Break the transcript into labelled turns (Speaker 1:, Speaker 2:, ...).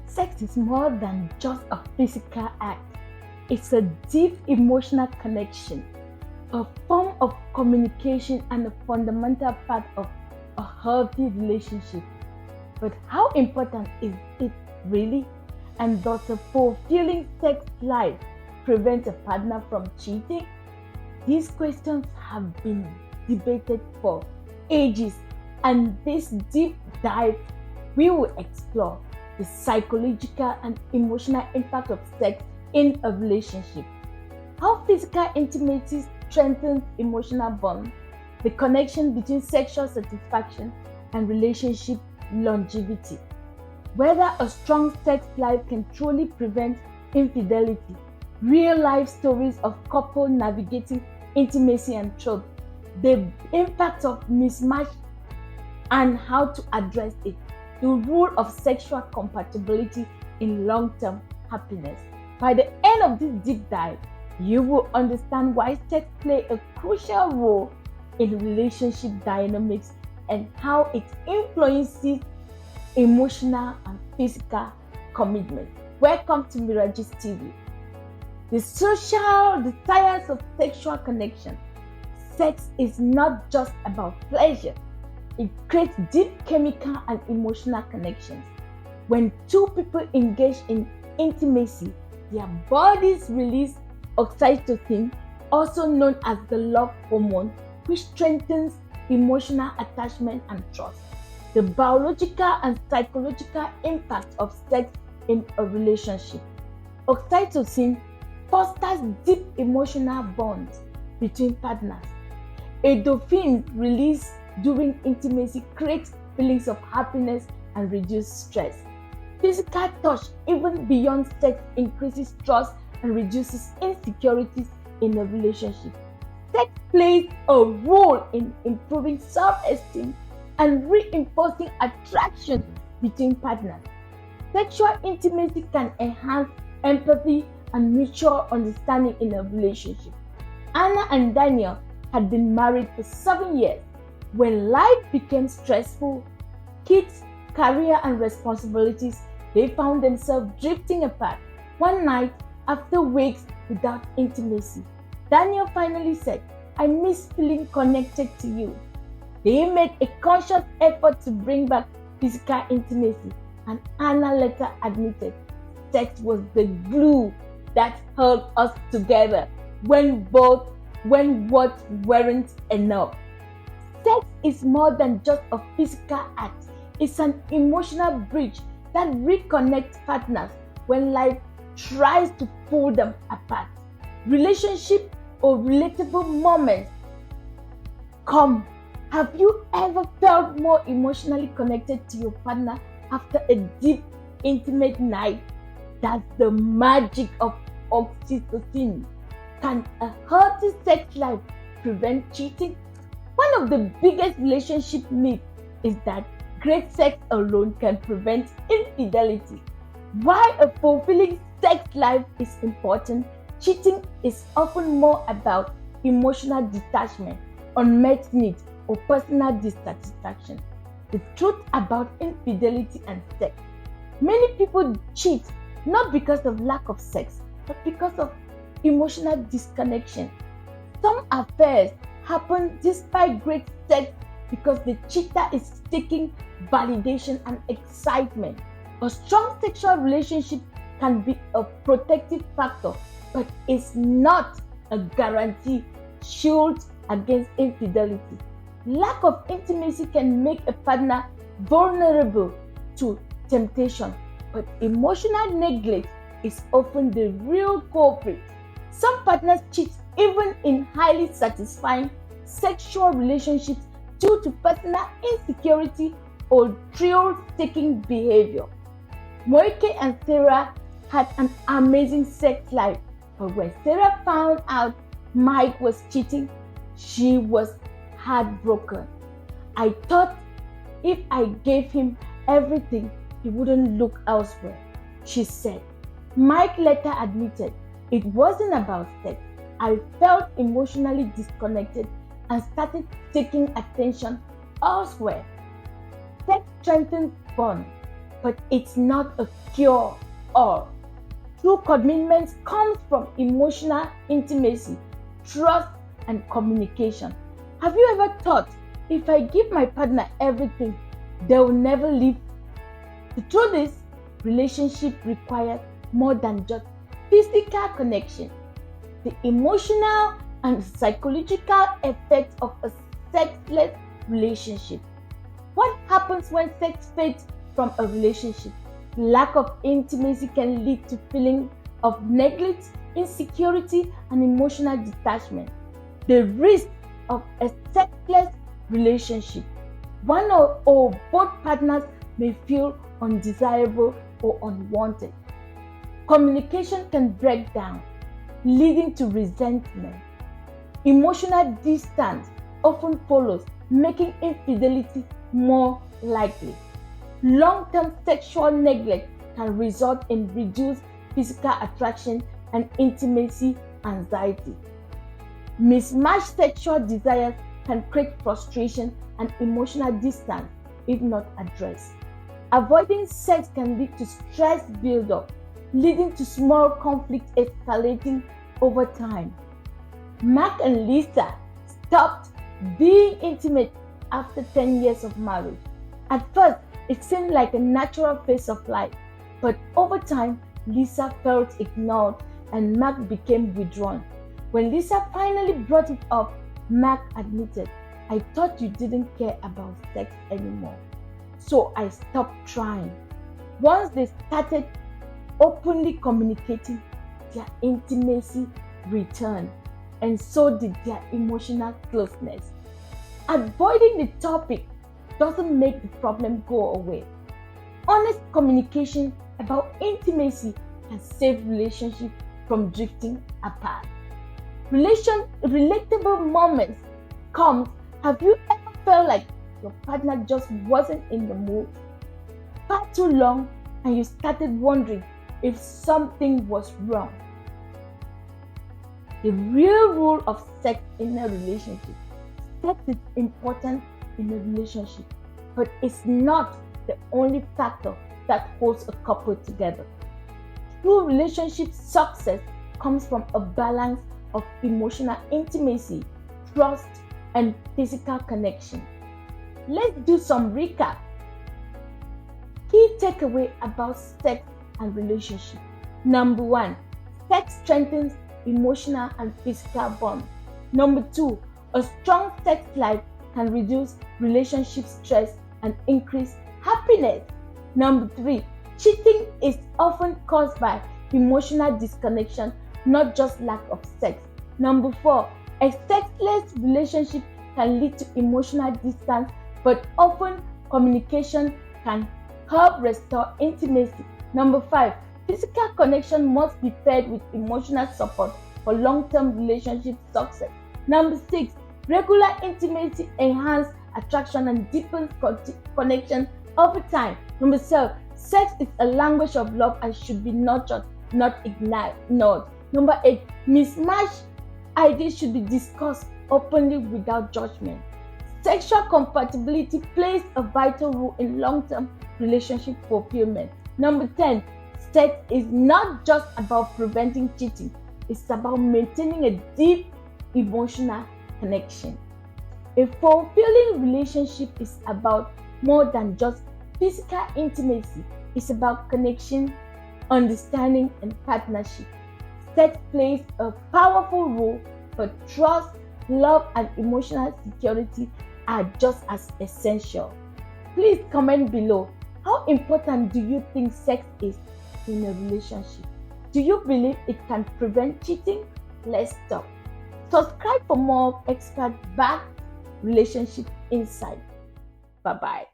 Speaker 1: Sex is more than just a physical act. It's a deep emotional connection, a form of communication, and a fundamental part of a healthy relationship. But how important is it really? And does a fulfilling sex life prevent a partner from cheating? These questions have been debated for ages, and this deep dive we will explore the psychological and emotional impact of sex in a relationship, how physical intimacy strengthens emotional bonds, the connection between sexual satisfaction and relationship longevity, whether a strong sex life can truly prevent infidelity, real life stories of couples navigating intimacy and truth, the impact of mismatch and how to address it, the role of sexual compatibility in long-term happiness. By the end of this deep dive, you will understand why sex plays a crucial role in relationship dynamics and how it influences emotional and physical commitment. Welcome to Mira TV. The science of sexual connection. Sex is not just about pleasure. It creates deep chemical and emotional connections. When two people engage in intimacy, their bodies release oxytocin, also known as the love hormone, which strengthens emotional attachment and trust. The biological and psychological impact of sex in a relationship. Oxytocin fosters deep emotional bonds between partners. Endorphins released during intimacy creates feelings of happiness and reduce stress. Physical touch, even beyond sex, increases trust and reduces insecurities in a relationship. Sex plays a role in improving self-esteem and reinforcing attraction between partners. Sexual intimacy can enhance empathy and mutual understanding in a relationship. Anna and Daniel had been married for 7 years. When life became stressful, kids, career, and responsibilities, they found themselves drifting apart. One night, after weeks without intimacy, Daniel finally said, "I miss feeling connected to you." They made a conscious effort to bring back physical intimacy, and Anna later admitted sex was the glue that held us together when what weren't enough. Sex is more than just a physical act. It's an emotional bridge that reconnects partners when life tries to pull them apart. Relationship or relatable moments come. Have you ever felt more emotionally connected to your partner after a deep, intimate night? That's the magic of oxytocin. Can a healthy sex life prevent cheating? One of the biggest relationship myths is that great sex alone can prevent infidelity. While a fulfilling sex life is important, cheating is often more about emotional detachment, unmet needs, or personal dissatisfaction. The truth about infidelity and sex. Many people cheat not because of lack of sex, but because of emotional disconnection. Some affairs happen despite great sex because the cheater is seeking validation and excitement. A strong sexual relationship can be a protective factor, but it's not a guarantee shield against infidelity. Lack of intimacy can make a partner vulnerable to temptation, but emotional neglect is often the real culprit. Some partners cheat even in highly satisfying sexual relationships due to personal insecurity or thrill-seeking behavior. Moike and Sarah had an amazing sex life, but when Sarah found out Mike was cheating, she was heartbroken. "I thought if I gave him everything, he wouldn't look elsewhere," she said. Mike later admitted, "It wasn't about sex. I felt emotionally disconnected and started seeking attention elsewhere." Sex strengthens bonds. but it's not a cure-all. True commitment comes from emotional intimacy, trust, and communication. Have you ever thought, if I give my partner everything, they will never leave? The truth is, relationship requires more than just physical connection. The emotional and psychological effects of a sexless relationship. What happens when sex fades from a relationship? Lack of intimacy can lead to feelings of neglect, insecurity, and emotional detachment. The risk of a sexless relationship. One or both partners may feel undesirable or unwanted. Communication can break down, leading to resentment. Emotional distance often follows, making infidelity more likely. Long-term sexual neglect can result in reduced physical attraction and intimacy anxiety. Mismatched sexual desires can create frustration and emotional distance if not addressed. Avoiding sex can lead to stress buildup, leading to small conflicts escalating over time. Mark and Lisa stopped being intimate after 10 years of marriage. At first, it seemed like a natural phase of life, but over time, Lisa felt ignored and Mark became withdrawn. When Lisa finally brought it up, Mark admitted, "I thought you didn't care about sex anymore, so I stopped trying." Once they started openly communicating, their intimacy returned, and so did their emotional closeness. Avoiding the topic doesn't make the problem go away. Honest communication about intimacy can save relationships from drifting apart. Relatable moments comes. Have you ever felt like your partner just wasn't in the mood far too long and you started wondering if something was wrong? The real rule of sex in a relationship. Sex is important in a relationship, but it's not the only factor that holds a couple together. True relationship success comes from a balance of emotional intimacy, trust, and physical connection. Let's do some recap. Key takeaway about sex and relationship. Number 1, sex strengthens emotional and physical bonds. Number 2, a strong sex life can reduce relationship stress and increase happiness. Number 3, cheating is often caused by emotional disconnection, not just lack of sex. Number 4, a sexless relationship can lead to emotional distance, but often communication can help restore intimacy. Number 5, physical connection must be paired with emotional support for long-term relationship success. Number 6, regular intimacy enhances attraction and deepens connection over time. Number 7, sex is a language of love and should be nurtured, not ignored. Number 8, mismatched ideas should be discussed openly without judgment. Sexual compatibility plays a vital role in long-term relationship fulfillment. Number 10, sex is not just about preventing cheating, it's about maintaining a deep emotional connection. A fulfilling relationship is about more than just physical intimacy. It's about connection, understanding, and partnership. Sex plays a powerful role, but trust, love, and emotional security are just as essential. Please comment below. How important do you think sex is in a relationship? Do you believe it can prevent cheating? Let's talk. Subscribe for more expert-backed relationship insight. Bye-bye.